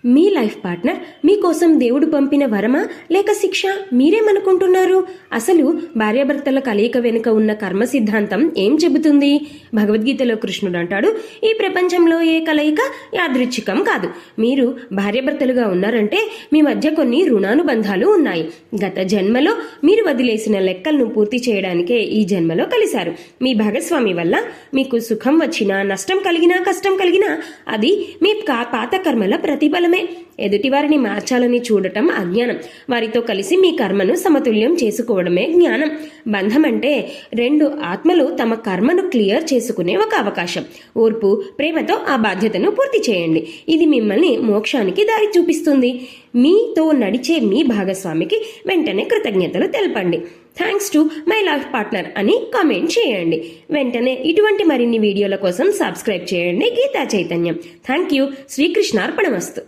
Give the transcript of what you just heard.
మీ life partner మీకోసం దేవుడు పంపిన వరమా లేక శిక్ష మీరేమనుకుంటున్నారు? అసలు భార్యాభర్తల కలయిక వెనుక ఉన్న కర్మ సిద్ధాంతం ఏం చెబుతుంది? భగవద్గీతలో కృష్ణుడు అంటాడు, ఈ ప్రపంచంలో ఏ కలయిక యాదృచ్ఛికం కాదు. మీరు భార్యాభర్తలుగా ఉన్నారంటే మీ మధ్య కొన్ని రుణానుబంధాలు ఉన్నాయి. గత జన్మలో మీరు వదిలేసిన లెక్కలను పూర్తి చేయడానికే ఈ జన్మలో కలిశారు. మీ భాగస్వామి వల్ల మీకు సుఖం వచ్చినా, నష్టం కలిగినా, కష్టం కలిగినా అది మీ పాత కర్మల ప్రతిఫలం. ఎదుటివారిని మార్చాలని చూడటం అజ్ఞానం. వారితో కలిసి మీ కర్మను సమతుల్యం చేసుకోవడమే జ్ఞానం. బంధం అంటే రెండు ఆత్మలు తమ కర్మను క్లియర్ చేసుకునే ఒక అవకాశం. ఓర్పు, ప్రేమతో ఆ బాధ్యతను పూర్తి చేయండి. ఇది మిమ్మల్ని మోక్షానికి దారి చూపిస్తుంది. మీతో నడిచే మీ భాగస్వామికి వెంటనే కృతజ్ఞతలు తెలపండి. Thanks to my life partner అని కామెంట్ చేయండి. వెంటనే ఇటువంటి మరిన్ని వీడియోల కోసం సబ్స్క్రైబ్ చేయండి గీతా చైతన్యం. Thank you. శ్రీకృష్ణార్పణమస్తు.